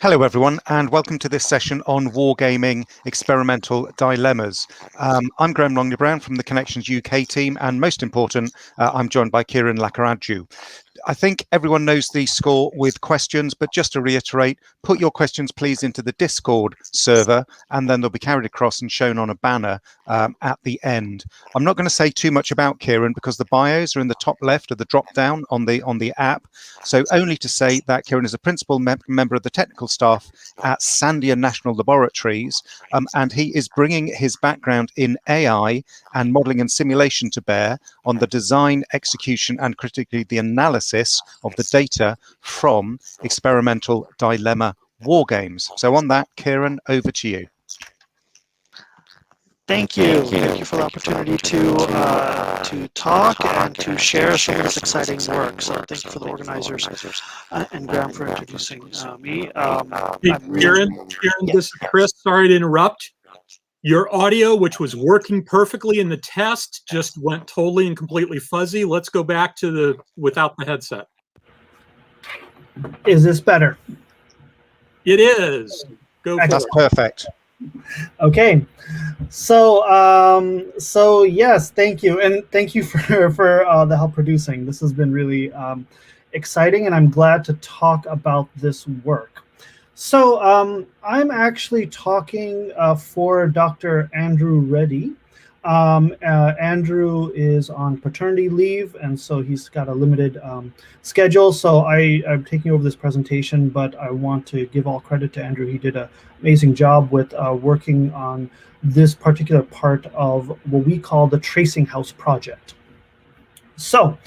Hello everyone, and welcome to this session on Wargaming Experimental Dilemmas. I'm Graham Longley-Brown from the Connections UK team, and most important, I'm joined by Kieran Lakaradju. I think everyone knows the score with questions, but just to reiterate, put your questions please into the Discord server, and then they'll be carried across and shown on a banner at the end. I'm not going to say too much about Kieran because the bios are in the top left of the drop down on the app. So only to say that Kieran is a principal member of the technical staff at Sandia National Laboratories, and he is bringing his background in AI and modeling and simulation to bear on the design, execution, and critically the analysis of the data from experimental dilemma war games. So on that, Kieran, over to you. Thank you. Thank you for the opportunity to talk and to share some of this exciting work. So thank you for the organizers and Graham for introducing me. Kieran, this is Chris. Sorry to interrupt. Your audio, which was working perfectly in the test, just went totally and completely fuzzy. Let's go back to without the headset. Is this better? It is. Go for it. That's perfect. Okay, so yes, thank you, and thank you for the help producing. This has been really exciting, and I'm glad to talk about this work. So I'm actually talking for Dr. Andrew Reddy. Andrew is on paternity leave, and so he's got a limited schedule. So I'm taking over this presentation, but I want to give all credit to Andrew. He did an amazing job with working on this particular part of what we call the Tracing House project. So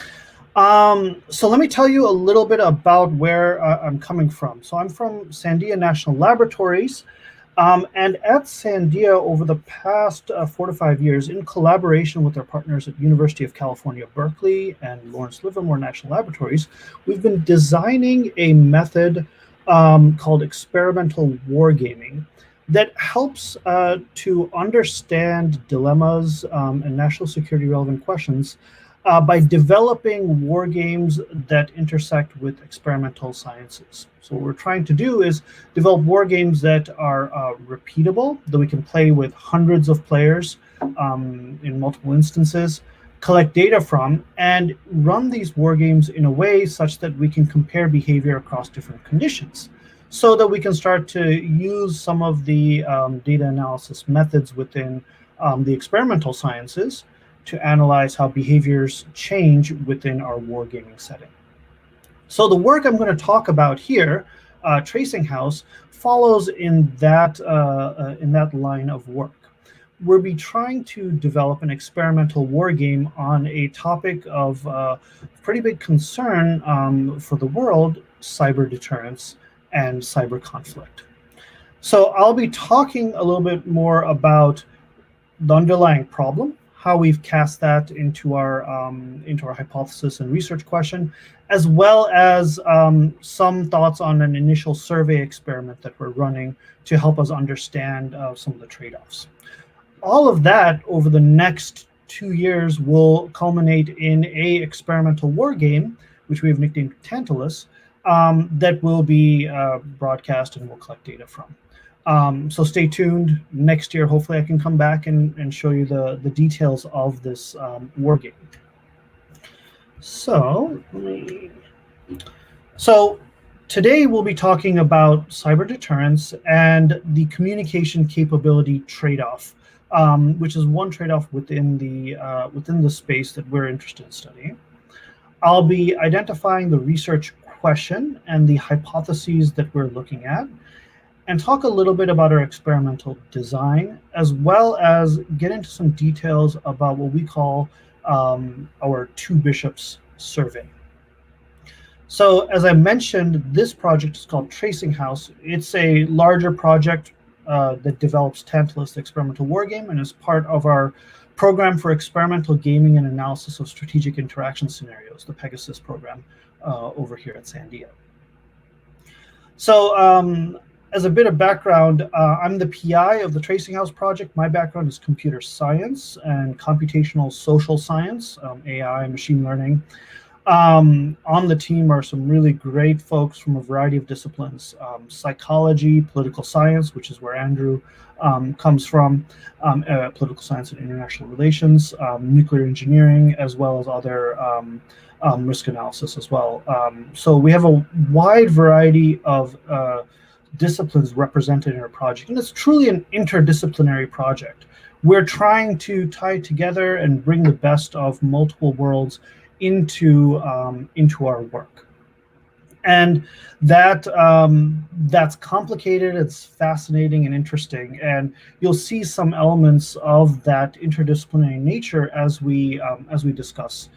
let me tell you a little bit about where I'm coming from. So I'm from Sandia National Laboratories. And at Sandia, over the past 4 to 5 years, in collaboration with our partners at University of California, Berkeley and Lawrence Livermore National Laboratories, we've been designing a method called experimental wargaming that helps to understand dilemmas and national security relevant questions by developing war games that intersect with experimental sciences. So what we're trying to do is develop war games that are repeatable, that we can play with hundreds of players in multiple instances, collect data from, and run these war games in a way such that we can compare behavior across different conditions, so that we can start to use some of the data analysis methods within the experimental sciences to analyze how behaviors change within our wargaming setting. So the work I'm going to talk about here, Tracing House, follows in that line of work. We'll be trying to develop an experimental wargame on a topic of pretty big concern for the world: cyber deterrence and cyber conflict. So I'll be talking a little bit more about the underlying problem, how we've cast that into our hypothesis and research question, as well as some thoughts on an initial survey experiment that we're running to help us understand some of the trade-offs. All of that over the next 2 years will culminate in a experimental war game, which we have nicknamed Tantalus, that will be broadcast and we'll collect data from. So stay tuned. Next year, hopefully I can come back and show you the details of this war game. So today we'll be talking about cyber deterrence and the communication capability trade-off, which is one trade-off within the space that we're interested in studying. I'll be identifying the research question and the hypotheses that we're looking at, and talk a little bit about our experimental design, as well as get into some details about what we call our Two Bishops survey. So as I mentioned, this project is called Tracing House. It's a larger project that develops Tantalus, the experimental wargame, and is part of our program for experimental gaming and analysis of strategic interaction scenarios, the Pegasus program over here at Sandia. So as a bit of background, I'm the PI of the Tracing House project. My background is computer science and computational social science, AI, machine learning. On the team are some really great folks from a variety of disciplines: psychology, political science, which is where Andrew comes from, political science and international relations, nuclear engineering, as well as other risk analysis as well. So we have a wide variety of disciplines represented in our project, and it's truly an interdisciplinary project. We're trying to tie together and bring the best of multiple worlds into our work, and that's complicated. It's fascinating and interesting, and you'll see some elements of that interdisciplinary nature as we discuss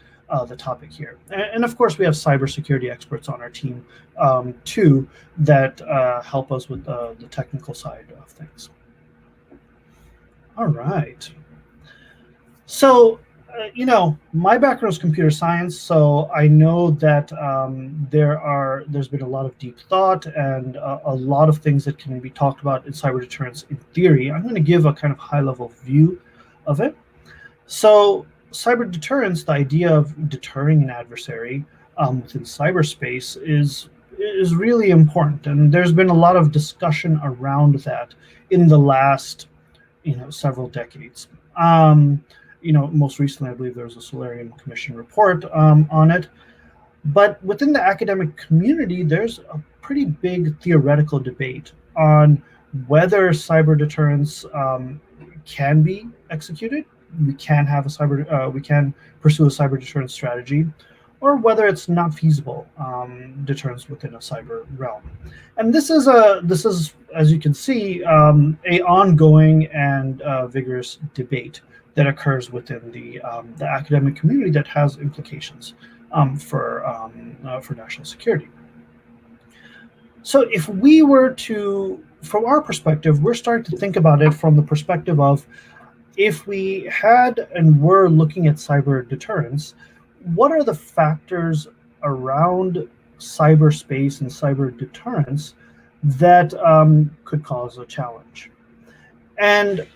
the topic here. And of course, we have cybersecurity experts on our team too that help us with the technical side of things. All right. So, my background is computer science, so I know that there's been a lot of deep thought and a lot of things that can be talked about in cyber deterrence in theory. I'm going to give a kind of high-level view of it. So, cyber deterrence, the idea of deterring an adversary within cyberspace, is really important, and there's been a lot of discussion around that in the last several decades. Most recently, I believe there was a Solarium Commission report on it. But within the academic community, there's a pretty big theoretical debate on whether cyber deterrence can be executed. We can pursue a cyber deterrence strategy, or whether it's not feasible deterrence within a cyber realm. And this is, as you can see, a ongoing and vigorous debate that occurs within the academic community that has implications for national security. So if we were to, from our perspective, we're starting to think about it from the perspective of, if we had and were looking at cyber deterrence, what are the factors around cyberspace and cyber deterrence that could cause a challenge? And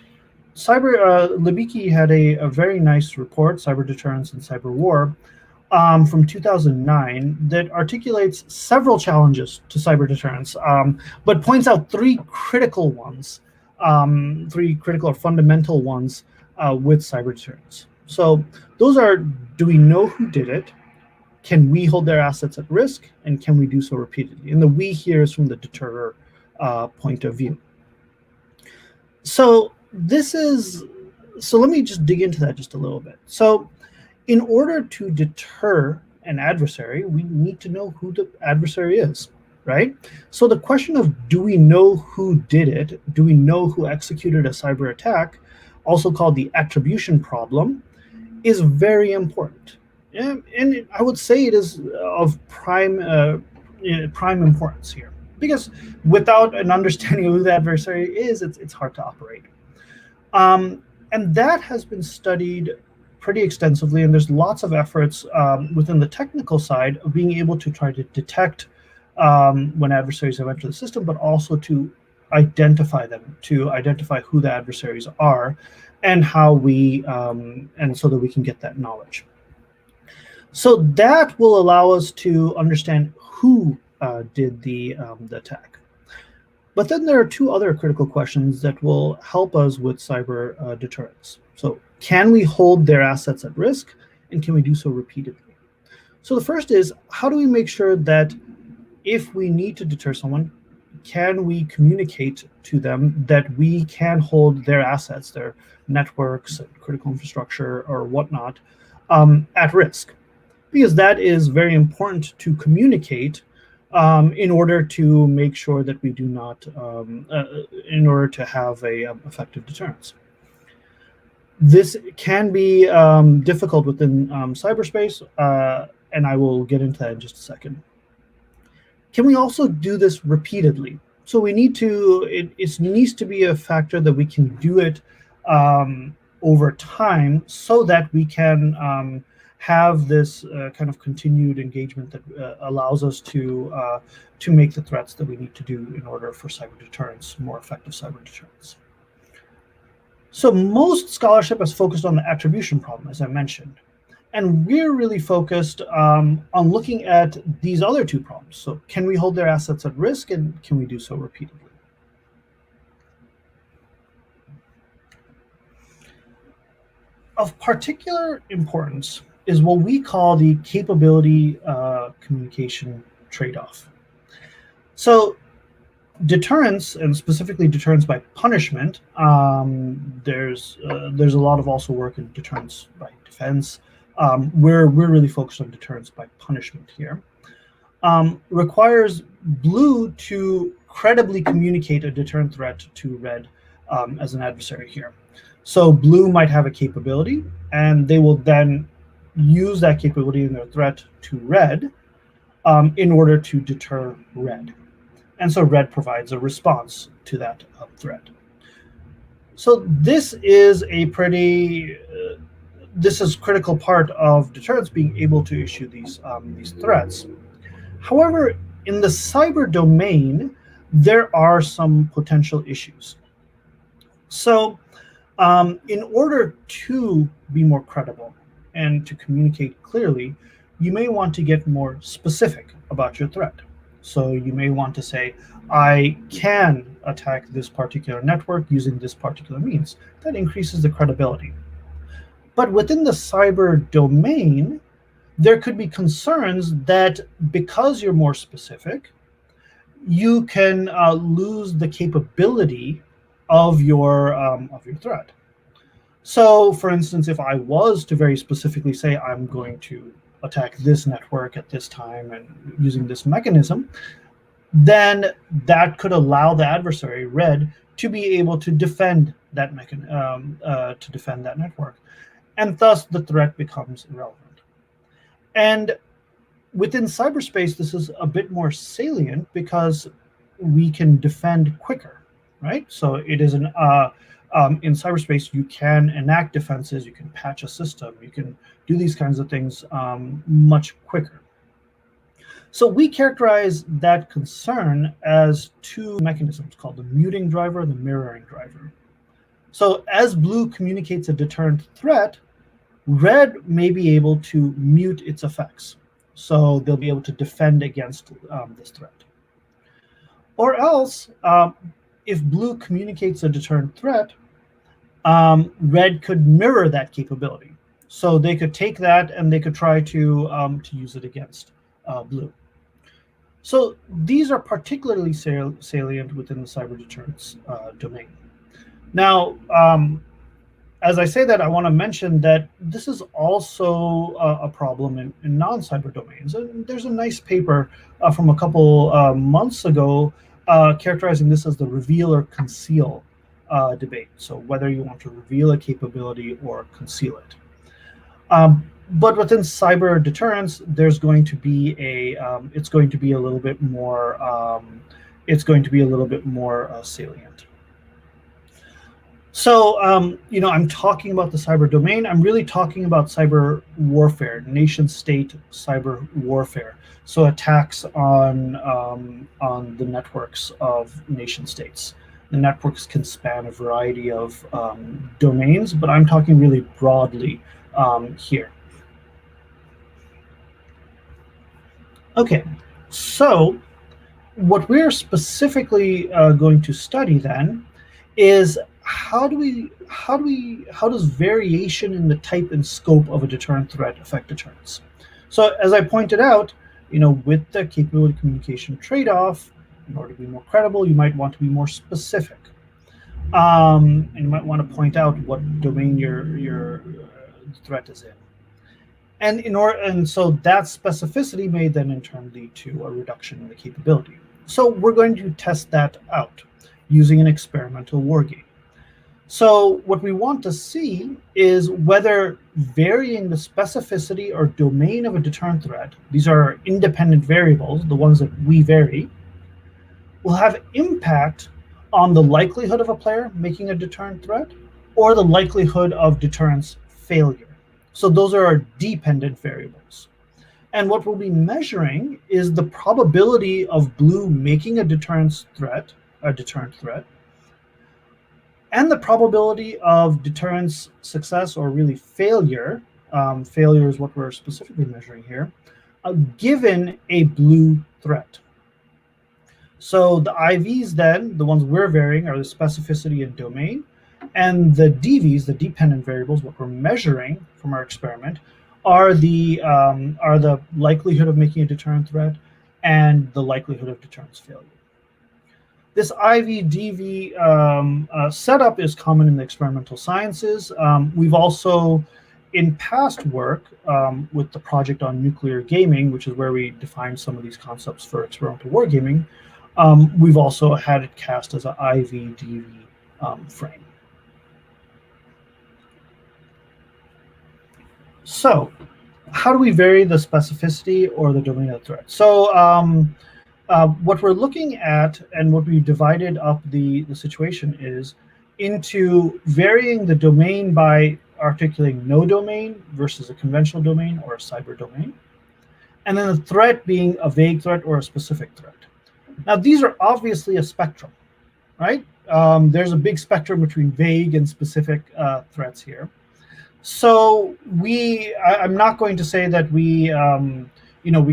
Libicki had a very nice report, Cyber Deterrence and Cyber War, from 2009 that articulates several challenges to cyber deterrence, but points out three critical or fundamental ones with cyber deterrence. So those are: do we know who did it? Can we hold their assets at risk? And can we do so repeatedly? And the we here is from the deterrer point of view. So let me just dig into that just a little bit. So in order to deter an adversary, we need to know who the adversary is, right? So the question of, do we know who did it? Do we know who executed a cyber attack, also called the attribution problem, is very important. And I would say it is of prime importance here, because without an understanding of who the adversary is, it's hard to operate. And that has been studied pretty extensively, and there's lots of efforts within the technical side of being able to try to detect when adversaries have entered the system, but also to identify them, to identify who the adversaries are, and how and so that we can get that knowledge. So that will allow us to understand who did the attack. But then there are two other critical questions that will help us with cyber deterrence. So can we hold their assets at risk, and can we do so repeatedly? So the first is, how do we make sure that if we need to deter someone, can we communicate to them that we can hold their assets, their networks, critical infrastructure, or whatnot, at risk? Because that is very important to communicate in order to make sure that we do not, in order to have a effective deterrence. This can be difficult within cyberspace, and I will get into that in just a second. Can we also do this repeatedly? So we need to, it needs to be a factor that we can do it over time, so that we can have this kind of continued engagement that allows us to make the threats that we need to do in order for cyber deterrence, more effective cyber deterrence. So most scholarship has focused on the attribution problem, as I mentioned. And we're really focused on looking at these other two problems. So can we hold their assets at risk, and can we do so repeatedly? Of particular importance is what we call the capability communication trade-off. So deterrence, and specifically deterrence by punishment, there's a lot of also work in deterrence by defense. We're really focused on deterrence by punishment here. Requires blue to credibly communicate a deterrent threat to red as an adversary here. So blue might have a capability, and they will then use that capability in their threat to red in order to deter red. And so red provides a response to that threat. So this is a this is critical part of deterrence, being able to issue these threats. However, in the cyber domain, there are some potential issues. So in order to be more credible and to communicate clearly, you may want to get more specific about your threat. So you may want to say, I can attack this particular network using this particular means. That increases the credibility. But within the cyber domain, there could be concerns that because you're more specific, you can lose the capability of your threat. So, for instance, if I was to very specifically say I'm going to attack this network at this time and using this mechanism, then that could allow the adversary, red, to be able to defend that network, and thus the threat becomes irrelevant. And within cyberspace, this is a bit more salient because we can defend quicker, right? So it is in cyberspace, you can enact defenses, you can patch a system, you can do these kinds of things much quicker. So we characterize that concern as two mechanisms called the muting driver and the mirroring driver. So as blue communicates a deterrent threat, red may be able to mute its effects. So they'll be able to defend against this threat. Or else, if blue communicates a deterrent threat, red could mirror that capability. So they could take that and they could try to use it against blue. So these are particularly salient within the cyber deterrence domain. Now, as I say that, I want to mention that this is also a problem in non-cyber domains. And there's a nice paper from a couple months ago characterizing this as the reveal or conceal debate. So whether you want to reveal a capability or conceal it. But within cyber deterrence, there's going to be it's going to be a little bit more salient. So, I'm talking about the cyber domain. I'm really talking about cyber warfare, nation-state cyber warfare. So attacks on the networks of nation-states. The networks can span a variety of domains, but I'm talking really broadly here. Okay, so what we're specifically going to study then is how does variation in the type and scope of a deterrent threat affect deterrence? So as I pointed out, with the capability communication trade-off, in order to be more credible, you might want to be more specific. And you might want to point out what domain your threat is in. And so that specificity may then in turn lead to a reduction in the capability. So we're going to test that out using an experimental wargame. So what we want to see is whether varying the specificity or domain of a deterrent threat, these are independent variables, the ones that we vary, will have impact on the likelihood of a player making a deterrent threat or the likelihood of deterrence failure. So those are our dependent variables. And what we'll be measuring is the probability of blue making a deterrent threat, and the probability of deterrence success or really failure failure is what we're specifically measuring here, given a blue threat. So the IVs then, the ones we're varying, are the specificity and domain, and the DVs, the dependent variables, what we're measuring from our experiment, are the likelihood of making a deterrent threat and the likelihood of deterrence failure. This IV-DV setup is common in the experimental sciences. We've also, in past work with the project on nuclear gaming, which is where we define some of these concepts for experimental wargaming, we've also had it cast as an IV-DV frame. So, how do we vary the specificity or the domain of the threat? So, what we're looking at and what we divided up the situation is into varying the domain by articulating no domain versus a conventional domain or a cyber domain, and then the threat being a vague threat or a specific threat. Now, these are obviously a spectrum, right? There's a big spectrum between vague and specific threats here. So I'm not going to say that we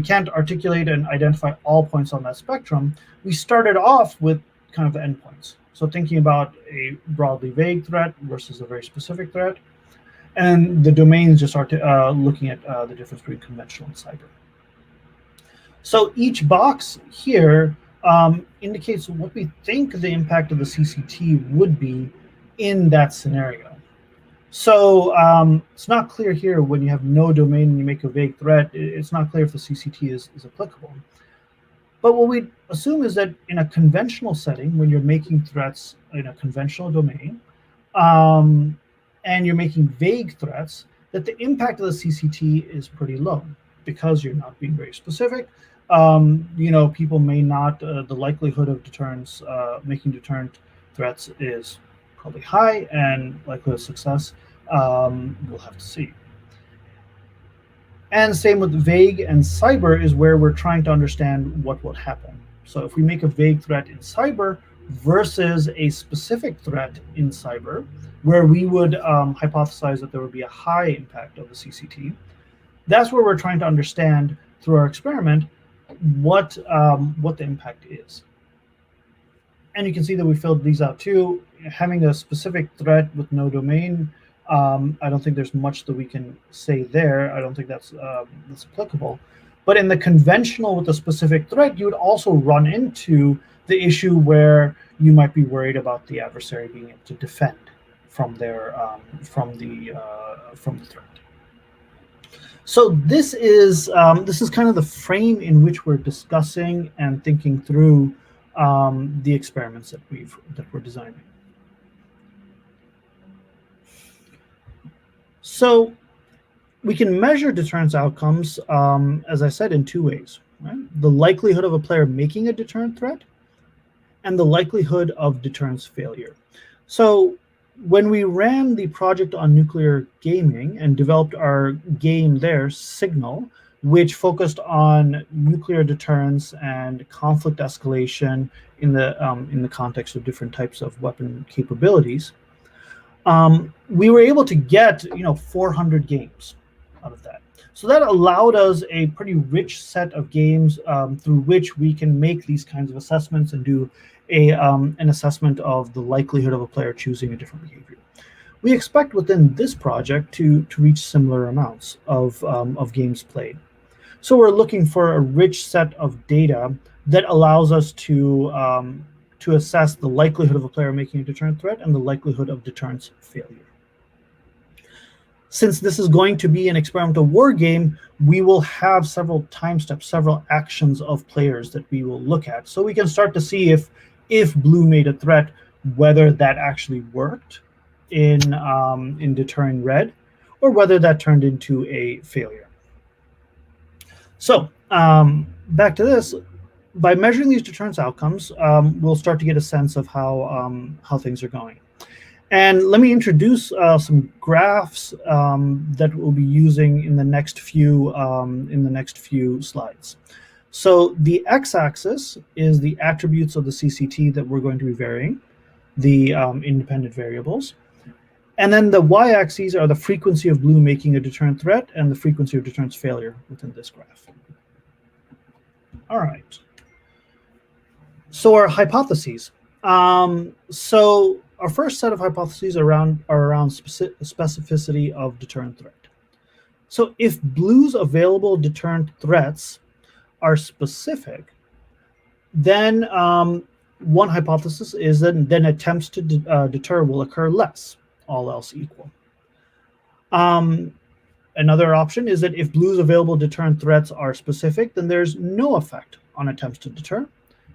can't articulate and identify all points on that spectrum. We started off with kind of the endpoints. So thinking about a broadly vague threat versus a very specific threat, and the domains just are looking at the difference between conventional and cyber. So each box here indicates what we think the impact of the CCT would be in that scenario. So it's not clear here when you have no domain and you make a vague threat, it's not clear if the CCT is applicable. But what we assume is that in a conventional setting, when you're making threats in a conventional domain, and you're making vague threats, that the impact of the CCT is pretty low because you're not being very specific. People may not, the likelihood of deterrence, making deterrent threats is probably high, and likelihood of success, we'll have to see. And same with vague and cyber is where we're trying to understand what will happen. So if we make a vague threat in cyber versus a specific threat in cyber, where we would hypothesize that there would be a high impact of the CCT, that's where we're trying to understand through our experiment what the impact is. And you can see that we filled these out too. Having a specific threat with no domain, I don't think there's much that we can say there. I don't think that's applicable. But in the conventional with a specific threat, you would also run into the issue where you might be worried about the adversary being able to defend from the threat. So this is kind of the frame in which we're discussing and thinking through the experiments that we're designing. So we can measure deterrence outcomes, as I said, in two ways, right? The likelihood of a player making a deterrent threat and the likelihood of deterrence failure. So when we ran the project on nuclear gaming and developed our game there, Signal, which focused on nuclear deterrence and conflict escalation in the context of different types of weapon capabilities, we were able to get 400 games out of that. So that allowed us a pretty rich set of games through which we can make these kinds of assessments and do an assessment of the likelihood of a player choosing a different behavior. We expect within this project to reach similar amounts of games played. So we're looking for a rich set of data that allows us to assess the likelihood of a player making a deterrent threat and the likelihood of deterrence failure. Since this is going to be an experimental war game, we will have several time steps, several actions of players that we will look at. So we can start to see if blue made a threat, whether that actually worked in deterring red, or whether that turned into a failure. So back to this, by measuring these deterrence outcomes, we'll start to get a sense of how things are going. And let me introduce some graphs that we'll be using in the next few slides. So the x-axis is the attributes of the CCT that we're going to be varying, the independent variables. And then the y-axes are the frequency of blue making a deterrent threat and the frequency of deterrence failure within this graph. All right. So our hypotheses. So our first set of hypotheses are around specificity of deterrent threat. So if blue's available deterrent threats are specific, then one hypothesis is that then attempts to deter will occur less, all else equal. Another option is that if blue's available deterrent threats are specific, then there's no effect on attempts to deter.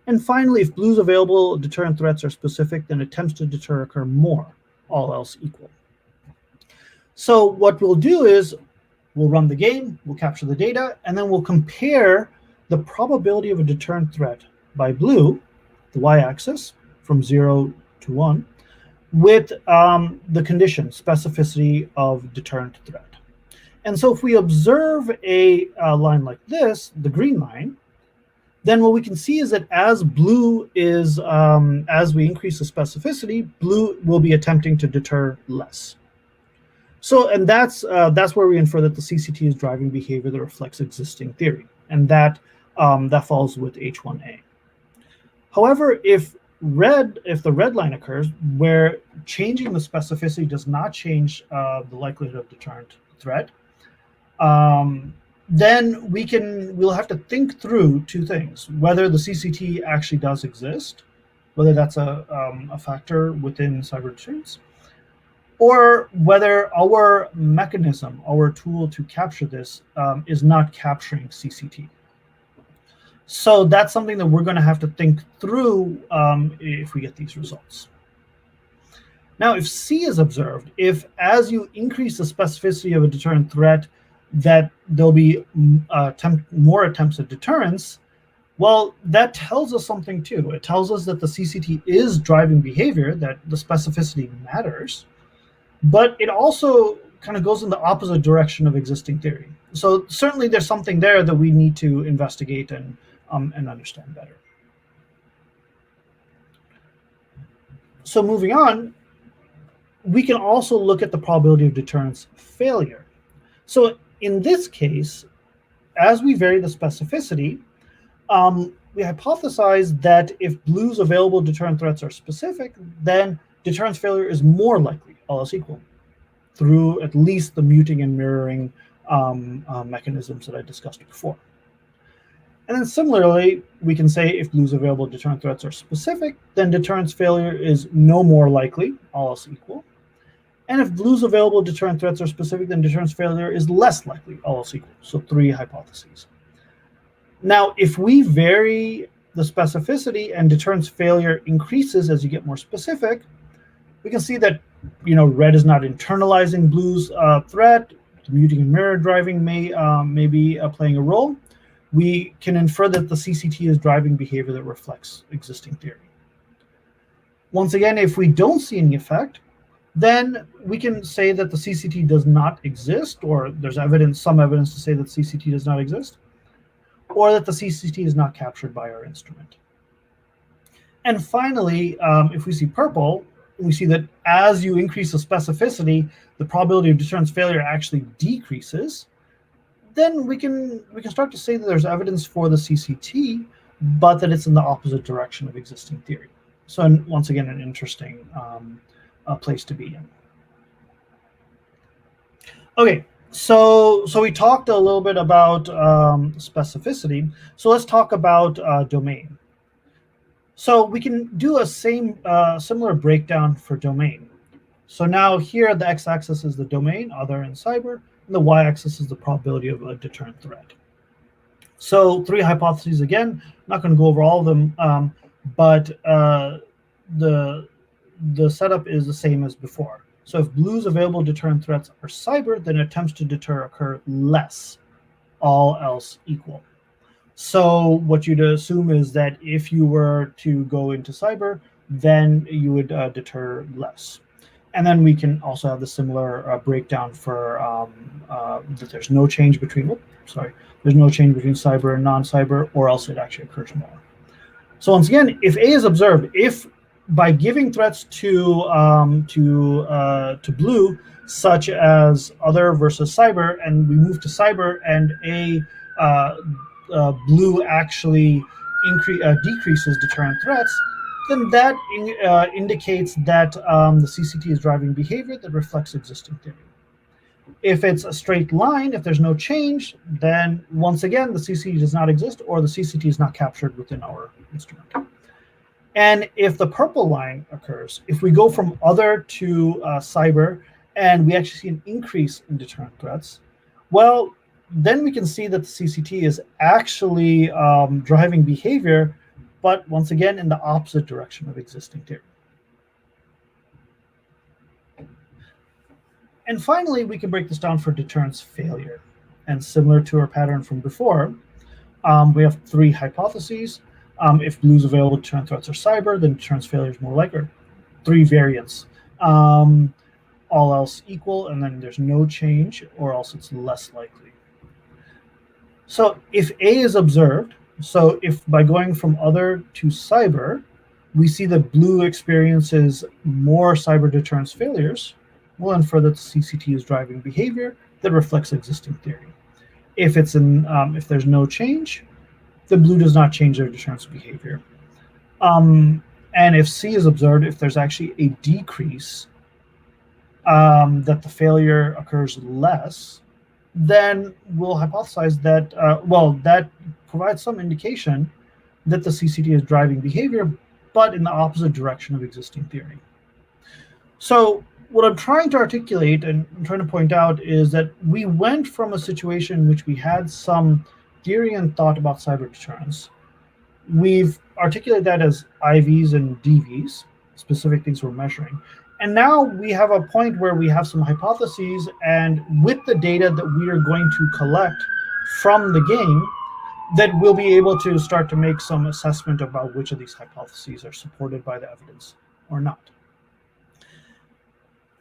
And finally, if blue's available deterrent threats are specific, then attempts to deter occur more, all else equal. So what we'll do is we'll run the game, we'll capture the data, and then we'll compare the probability of a deterrent threat by blue, the y-axis, from 0 to 1, with the condition, specificity of deterrent threat. And so if we observe a line like this, the green line, then what we can see is that as blue is, as we increase the specificity, blue will be attempting to deter less. So, and that's where we infer that the CCT is driving behavior that reflects existing theory, and that falls with H1A. However, if the red line occurs, where changing the specificity does not change the likelihood of deterrent threat, then we'll have to think through two things: whether the CCT actually does exist, whether that's a factor within cyber deterrence, or whether our mechanism, our tool to capture this, is not capturing CCT. So that's something that we're going to have to think through if we get these results. Now, if C is observed, if as you increase the specificity of a deterrent threat, that there'll be more attempts at deterrence, well, that tells us something too. It tells us that the CCT is driving behavior, that the specificity matters, but it also kind of goes in the opposite direction of existing theory. So certainly there's something there that we need to investigate and understand better. So moving on, we can also look at the probability of deterrence failure. So in this case, as we vary the specificity, we hypothesize that if blue's available deterrent threats are specific, then deterrence failure is more likely, all else equal, through at least the muting and mirroring mechanisms that I discussed before. And then similarly, we can say if blue's available deterrent threats are specific, then deterrence failure is no more likely, all else equal. And if blue's available deterrent threats are specific, then deterrence failure is less likely, all else equal. So 3 hypotheses. Now, if we vary the specificity and deterrence failure increases as you get more specific, we can see that red is not internalizing blue's threat. Muting and mirror driving may be playing a role. We can infer that the CCT is driving behavior that reflects existing theory. Once again, if we don't see any effect, then we can say that the CCT does not exist, or there's some evidence to say that CCT does not exist, or that the CCT is not captured by our instrument. And finally, if we see purple, we see that as you increase the specificity, the probability of deterrence failure actually decreases. Then we can start to say that there's evidence for the CCT, but that it's in the opposite direction of existing theory. So once again, an interesting place to be in. Okay, so we talked a little bit about specificity. So let's talk about domain. So we can do a similar breakdown for domain. So now here the x-axis is the domain, other in cyber, and the y-axis is the probability of a deterrent threat. So 3 hypotheses again. Not going to go over all of them, but the setup is the same as before. So if blue's available deterrent threats are cyber, then attempts to deter occur less, all else equal. So what you'd assume is that if you were to go into cyber, then you would deter less. And then we can also have the similar breakdown for that there's no change between, there's no change between cyber and non-cyber, or else it actually occurs more. So once again, if A is observed, if by giving threats to blue, such as other versus cyber, and we move to cyber, and blue actually decreases deterrent threats, then that indicates that the CCT is driving behavior that reflects existing theory. If it's a straight line, if there's no change, then once again, the CCT does not exist, or the CCT is not captured within our instrument. And if the purple line occurs, if we go from other to cyber, and we actually see an increase in deterrent threats, well, then we can see that the CCT is actually driving behavior, but once again, in the opposite direction of existing theory. And finally, we can break this down for deterrence failure. And similar to our pattern from before, we have 3 hypotheses. If blue's available deterrent threats are cyber, then deterrence failure is more likely. 3 variants. All else equal, and then there's no change, or else it's less likely. So if A is observed, so if by going from other to cyber, we see that blue experiences more cyber deterrence failures, we'll infer that the CCT is driving behavior that reflects existing theory. If it's if there's no change, the blue does not change their deterrence behavior. And if C is observed, if there's actually a decrease, that the failure occurs less, then we'll hypothesize that, that provides some indication that the CCT is driving behavior, but in the opposite direction of existing theory. So what I'm trying to articulate and I'm trying to point out is that we went from a situation in which we had some theory and thought about cyber deterrence. We've articulated that as IVs and DVs, specific things we're measuring. And now we have a point where we have some hypotheses, and with the data that we are going to collect from the game, that we'll be able to start to make some assessment about which of these hypotheses are supported by the evidence or not.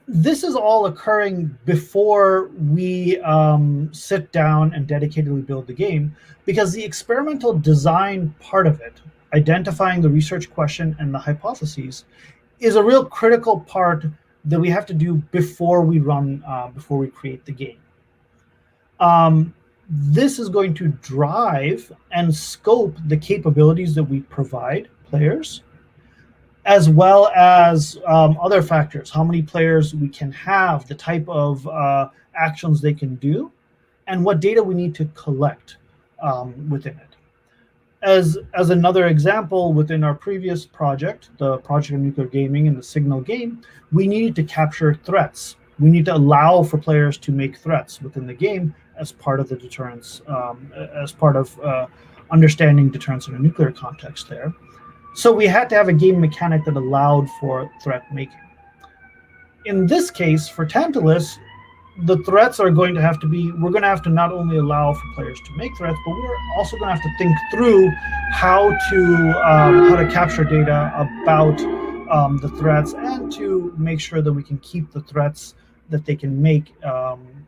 This is all occurring before we sit down and dedicatedly build the game, because the experimental design part of it, identifying the research question and the hypotheses, is a real critical part that we have to do before we create the game. This is going to drive and scope the capabilities that we provide players, as well as other factors, how many players we can have, the type of actions they can do, and what data we need to collect within it. As another example, within our previous project, the Project of Nuclear Gaming and the Signal game, we needed to capture threats. We need to allow for players to make threats within the game as part of the deterrence, as part of understanding deterrence in a nuclear context there. So we had to have a game mechanic that allowed for threat making. In this case, for Tantalus, the threats are going to have to be, we're going to have to not only allow for players to make threats, but we're also going to have to think through how to capture data about the threats, and to make sure that we can keep the threats that they can make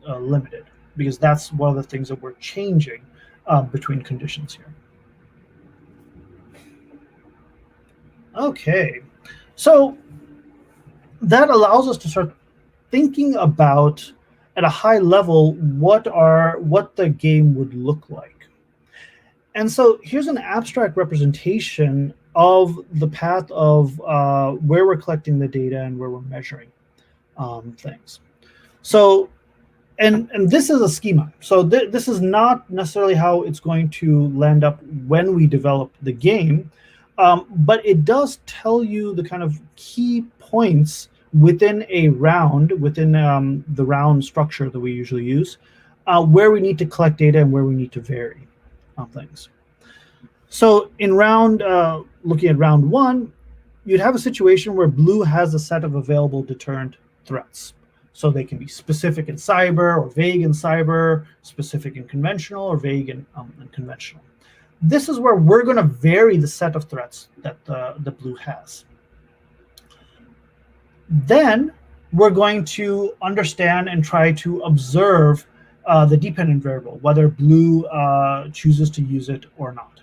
limited, because that's one of the things that we're changing between conditions here. Okay, so that allows us to start thinking about, at a high level, what the game would look like. And so here's an abstract representation of the path of where we're collecting the data and where we're measuring things. So, and this is a schema. So this is not necessarily how it's going to land up when we develop the game, but it does tell you the kind of key points within a round, within the round structure that we usually use, where we need to collect data and where we need to vary on things. So in looking at round 1, you'd have a situation where blue has a set of available deterrent threats. So they can be specific in cyber, or vague in cyber, specific in conventional, or vague in conventional. This is where we're going to vary the set of threats that the blue has. Then we're going to understand and try to observe the dependent variable, whether blue chooses to use it or not.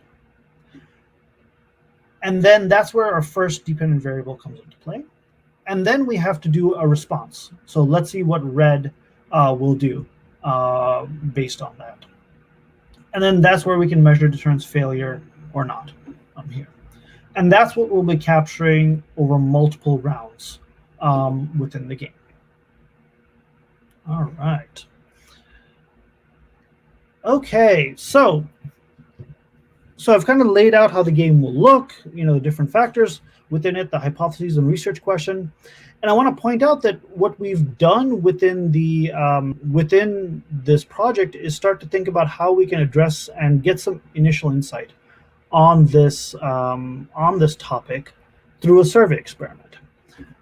And then that's where our first dependent variable comes into play. And then we have to do a response. So let's see what red will do based on that. And then that's where we can measure deterrence failure or not here. And that's what we'll be capturing over multiple rounds within the game. All right. Okay, so I've kind of laid out how the game will look, the different factors within it, the hypotheses and research question. And I want to point out that what we've done within the within this project is start to think about how we can address and get some initial insight on this topic through a survey experiment.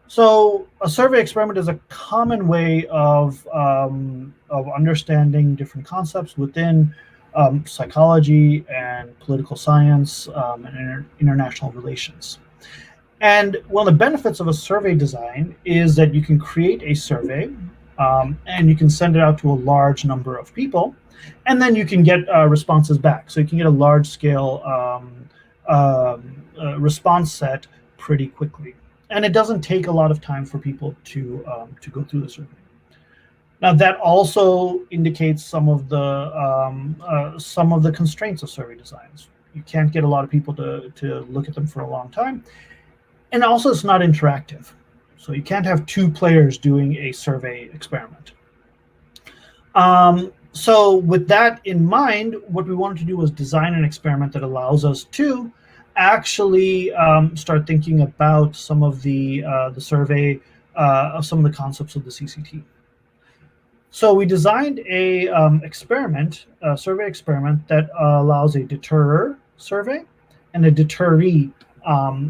So a survey experiment is a common way of understanding different concepts within psychology and political science and international relations. And one of the benefits of a survey design is that you can create a survey and you can send it out to a large number of people, and then you can get responses back. So you can get a large-scale response set pretty quickly. And it doesn't take a lot of time for people to go through the survey. Now that also indicates some of the constraints of survey designs. You can't get a lot of people to look at them for a long time. And also it's not interactive. So you can't have two players doing a survey experiment. So with that in mind, what we wanted to do was design an experiment that allows us to actually start thinking about some of the survey of some of the concepts of the CCT. So we designed a survey experiment that allows a deterrer survey and a deterree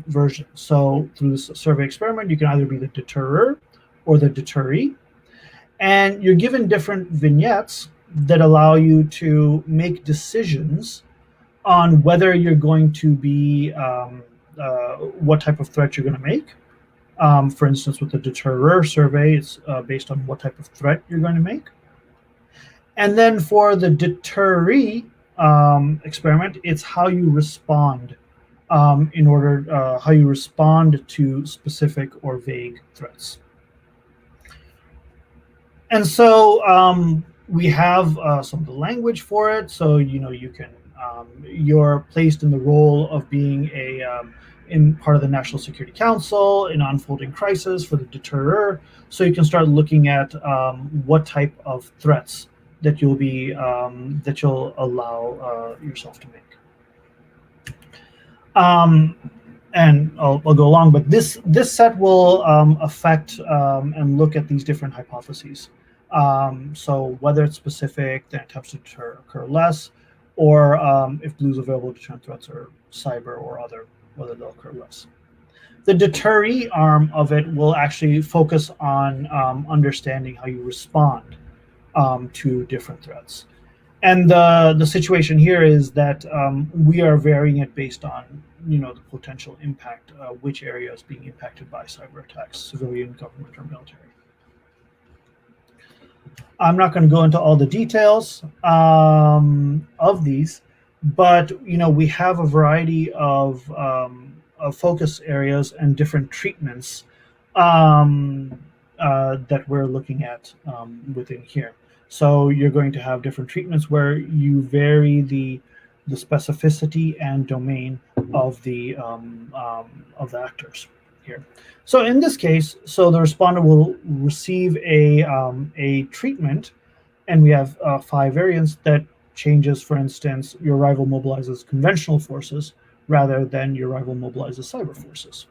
version. So through this survey experiment, you can either be the deterrer or the deterree, and you're given different vignettes that allow you to make decisions on whether you're going to be, what type of threat you're going to make. For instance, with the deterrer survey, it's based on what type of threat you're going to make. And then for the deterree experiment, it's how you respond how you respond to specific or vague threats. And so we have some of the language for it. So, you can, you're placed in the role of being in part of the National Security Council in unfolding crisis for the deterrer. So you can start looking at what type of threats that you'll allow yourself to make. And I'll go along, but this set will affect and look at these different hypotheses. So whether it's specific, then attempts to deter occur less, or if blue's available deterrent threats are cyber or other, whether they'll occur less. The deterree arm of it will actually focus on understanding how you respond to different threats. And the situation here is that we are varying it based on the potential impact, which area is being impacted by cyber attacks, civilian, government, or military. I'm not going to go into all the details of these, but we have a variety of focus areas and different treatments that we're looking at within here. So you're going to have different treatments where you vary the specificity and domain of the actors here. So in this case, so the respondent will receive a treatment, and we have 5 variants that changes. For instance, your rival mobilizes conventional forces rather than your rival mobilizes cyber forces.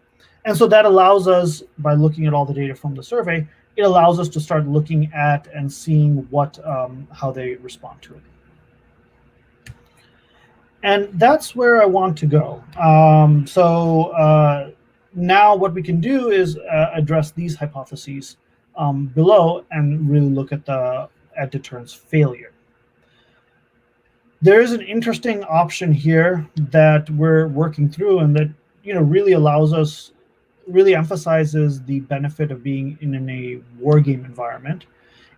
And so that allows us, by looking at all the data from the survey, it allows us to start looking at and seeing how they respond to it. And that's where I want to go. Now what we can do is address these hypotheses below and really look at deterrence failure. There is an interesting option here that we're working through, and that really emphasizes the benefit of being in a war game environment,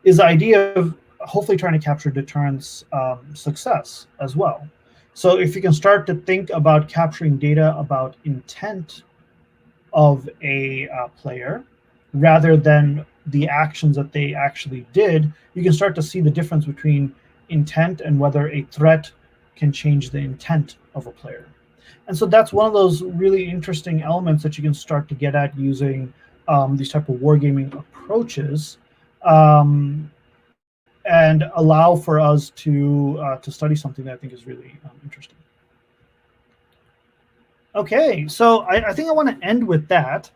is the idea of hopefully trying to capture deterrence success as well. So if you can start to think about capturing data about intent of a player rather than the actions that they actually did, you can start to see the difference between intent and whether a threat can change the intent of a player. And so that's one of those really interesting elements that you can start to get at using these type of wargaming approaches, and allow for us to study something that I think is really interesting. Okay, so I think I want to end with that.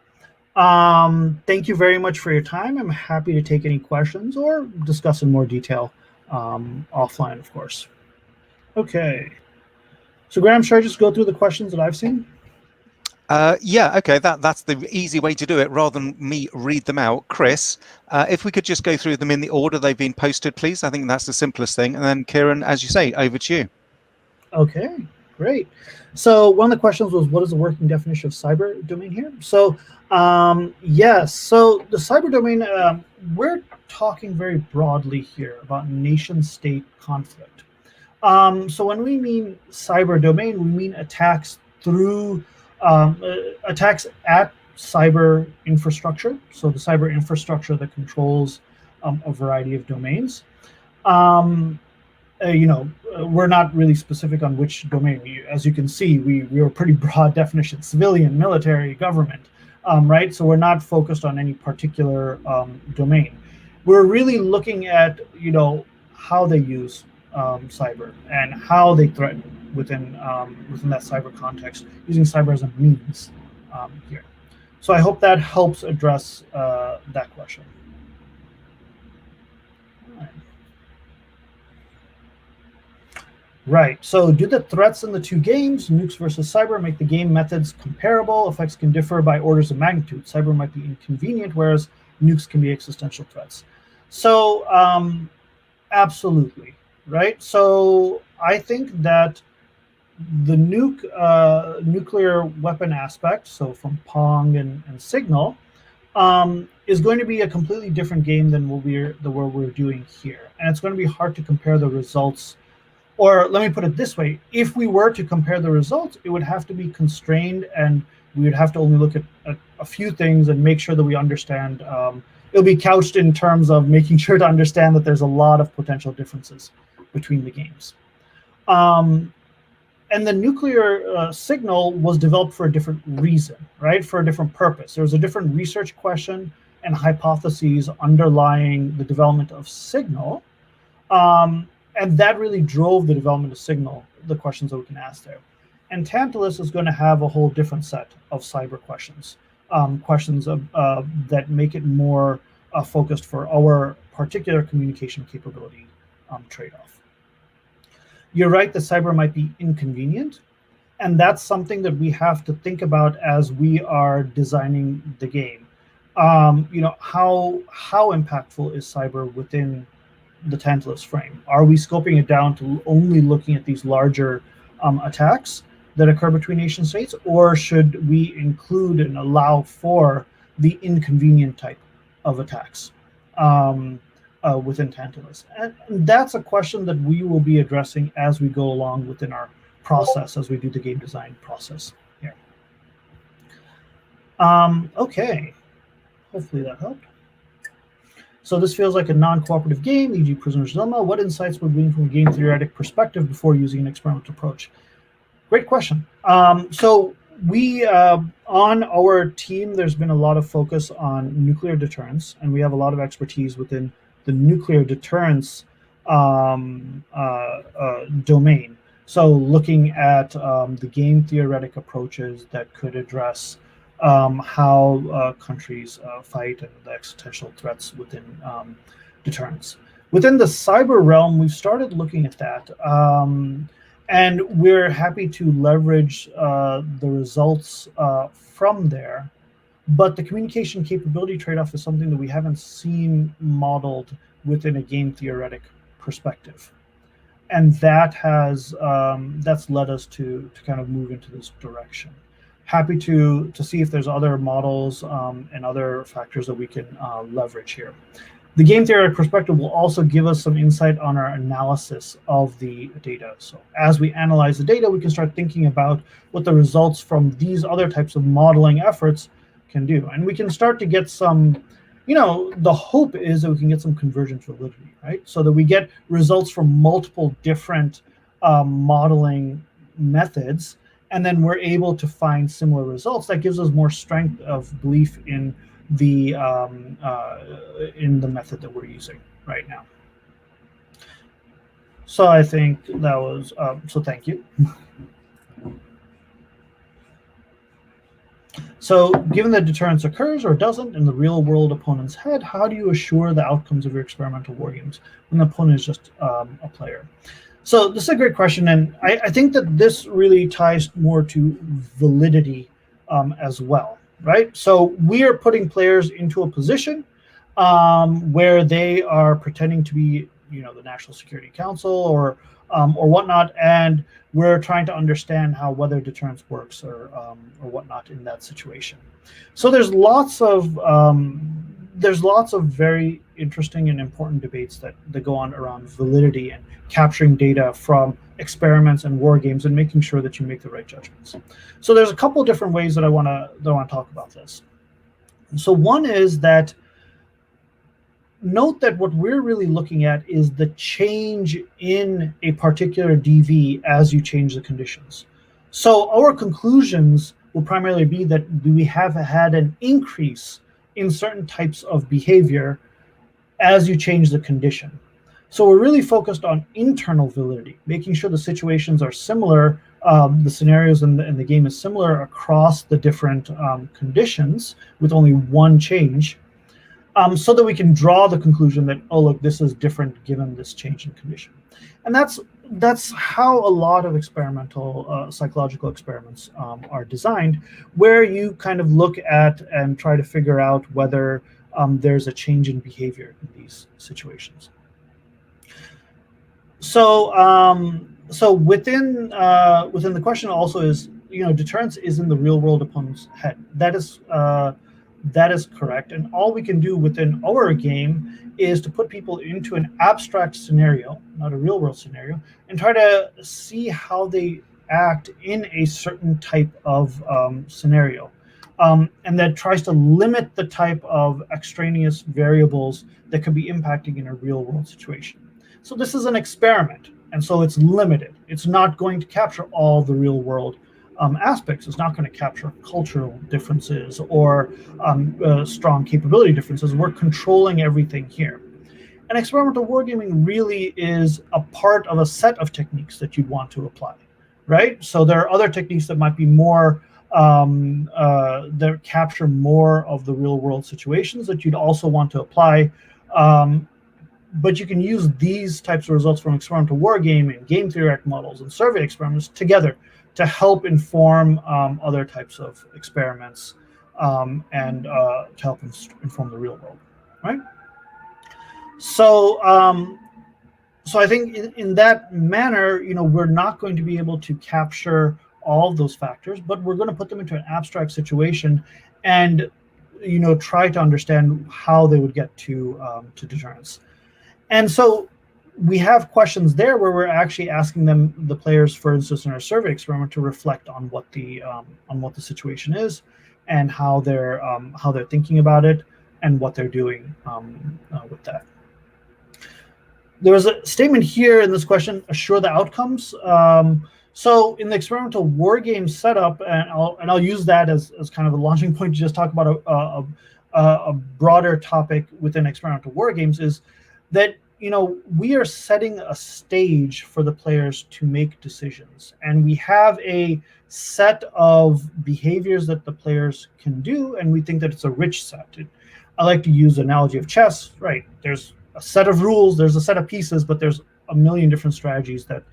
Thank you very much for your time. I'm happy to take any questions or discuss in more detail offline, of course. Okay. So Graham, should I just go through the questions that I've seen? Yeah, okay, that's the easy way to do it rather than me read them out. Chris, if we could just go through them in the order they've been posted, please. I think that's the simplest thing. And then Kieran, as you say, over to you. Okay, great. So one of the questions was, what is the working definition of cyber domain here? So yes, so the cyber domain, we're talking very broadly here about nation-state conflict. So when we mean cyber domain, we mean attacks through attacks at cyber infrastructure. So the cyber infrastructure that controls a variety of domains. We're not really specific on which domain. As you can see, we are a pretty broad definition: civilian, military, government, right? So we're not focused on any particular domain. We're really looking at how they use cyber and how they threaten within that cyber context, using cyber as a means here. So I hope that helps address that question. Right, so do the threats in the two games, nukes versus cyber, make the game methods comparable? Effects can differ by orders of magnitude. Cyber might be inconvenient, whereas nukes can be existential threats. So absolutely, right? So I think that the nuclear weapon aspect, so from Pong and Signal, is going to be a completely different game than what we're doing here. And it's going to be hard to compare the results. Or let me put it this way, if we were to compare the results, it would have to be constrained, and we would have to only look at a few things and make sure that we understand. It'll be couched in terms of making sure to understand that there's a lot of potential differences between the games. And the nuclear signal was developed for a different reason, right? For a different purpose. There was a different research question and hypotheses underlying the development of Signal. And that really drove the development of Signal, the questions that we can ask there. And Tantalus is going to have a whole different set of cyber questions, questions that make it more focused for our particular communication capability trade-off. You're right that cyber might be inconvenient, and that's something that we have to think about as we are designing the game. How impactful is cyber within the Tantalus frame? Are we scoping it down to only looking at these larger attacks that occur between nation states, or should we include and allow for the inconvenient type of attacks within Tantalus? And that's a question that we will be addressing as we go along within our process, as we do the game design process here. Okay, hopefully that helped. So this feels like a non-cooperative game, e.g. Prisoner's Dilemma. What insights would we glean from a game theoretic perspective before using an experimental approach? Great question. So we, on our team, there's been a lot of focus on nuclear deterrence, and we have a lot of expertise within the nuclear deterrence domain. So looking at the game theoretic approaches that could address how countries fight and the existential threats within deterrence. Within the cyber realm, we've started looking at that, and we're happy to leverage the results from there. But the communication capability trade-off is something that we haven't seen modeled within a game theoretic perspective. And that has that's led us to kind of move into this direction. Happy to see if there's other models and other factors that we can leverage here. The game theoretic perspective will also give us some insight on our analysis of the data. So as we analyze the data, we can start thinking about what the results from these other types of modeling efforts can do. And we can start to get some, the hope is that we can get some convergence validity, right? So that we get results from multiple different modeling methods, and then we're able to find similar results. That gives us more strength of belief in the method that we're using right now. So I think that was, so thank you. So given that deterrence occurs or doesn't in the real world opponent's head, how do you assure the outcomes of your experimental wargames when the opponent is just a player? So this is a great question, and I think that this really ties more to validity as well. Right, so we are putting players into a position where they are pretending to be, the National Security Council or whatnot, and we're trying to understand how whether deterrence works or whatnot in that situation. So there's lots of very interesting and important debates that go on around validity and capturing data from experiments and war games and making sure that you make the right judgments. So there's a couple different ways that I want to talk about this. So one is that note that what we're really looking at is the change in a particular DV as you change the conditions. So our conclusions will primarily be that we have had an increase in certain types of behavior as you change the condition. So we're really focused on internal validity, making sure the situations are similar, the scenarios in the game is similar across the different conditions with only one change, so that we can draw the conclusion that, oh, look, this is different given this change in condition. And that's how a lot of experimental psychological experiments are designed, where you kind of look at and try to figure out whether there's a change in behavior in these situations. So within the question also is, deterrence is in the real world opponent's head. That is correct. And all we can do within our game is to put people into an abstract scenario, not a real world scenario, and try to see how they act in a certain type of scenario. And that tries to limit the type of extraneous variables that could be impacting in a real world situation. So this is an experiment, and so it's limited. It's not going to capture all the real world aspects. It's not going to capture cultural differences or strong capability differences. We're controlling everything here. And experimental wargaming really is a part of a set of techniques that you'd want to apply, right? So there are other techniques that might be more, that capture more of the real world situations that you'd also want to apply. But you can use these types of results from experimental wargaming, game theoretic models, and survey experiments together to help inform other types of experiments and to help inform the real world, right? So, so I think in that manner, we're not going to be able to capture all of those factors, but we're going to put them into an abstract situation and, try to understand how they would get to deterrence. And so we have questions there where we're actually asking the players, for instance, in our survey experiment, to reflect on what the situation is and how they're thinking about it and what they're doing with that. There was a statement here in this question: assure the outcomes. So in the experimental war game setup, and I'll use that as kind of a launching point to just talk about a broader topic within experimental war games, is that we are setting a stage for the players to make decisions, and we have a set of behaviors that the players can do, and we think that it's a rich set. I like to use the analogy of chess, right? There's a set of rules, there's a set of pieces, but there's a million different strategies that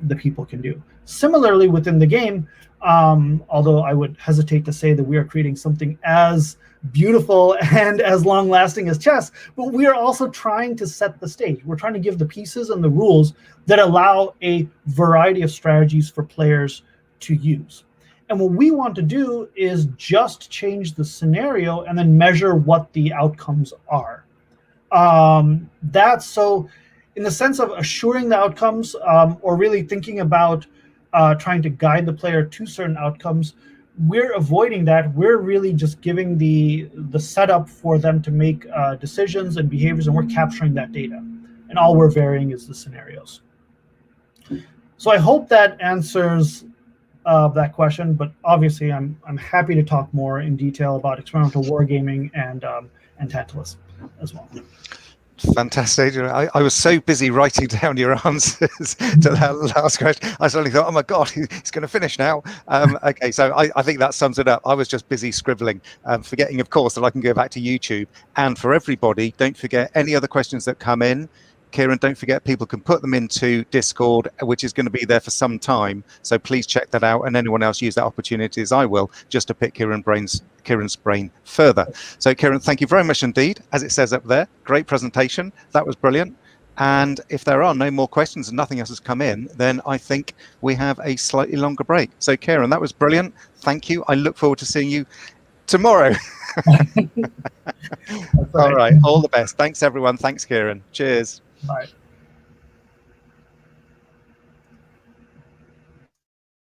the people can do. Similarly, within the game, although I would hesitate to say that we are creating something as beautiful and as long-lasting as chess, but we are also trying to set the stage. We're trying to give the pieces and the rules that allow a variety of strategies for players to use. And what we want to do is just change the scenario and then measure what the outcomes are. That's so in the sense of assuring the outcomes, or really thinking about trying to guide the player to certain outcomes. We're avoiding that. We're really just giving the setup for them to make decisions and behaviors, and we're capturing that data. And all we're varying is the scenarios. So I hope that answers that question. But obviously, I'm happy to talk more in detail about experimental wargaming and Tantalus as well. Fantastic. I was so busy writing down your answers to that last question. I suddenly thought, oh my God, he's going to finish now. Okay, so I think that sums it up. I was just busy scribbling, forgetting, of course, that I can go back to YouTube. And for everybody, don't forget any other questions that come in. Kieran, don't forget, people can put them into Discord, which is going to be there for some time. So please check that out. And anyone else use that opportunity, as I will, just to pick Kieran's brain further. So Kieran, thank you very much indeed. As it says up there, great presentation. That was brilliant. And if there are no more questions and nothing else has come in, then I think we have a slightly longer break. So Kieran, that was brilliant. Thank you. I look forward to seeing you tomorrow. All right. All the best. Thanks, everyone. Thanks, Kieran. Cheers. Bye.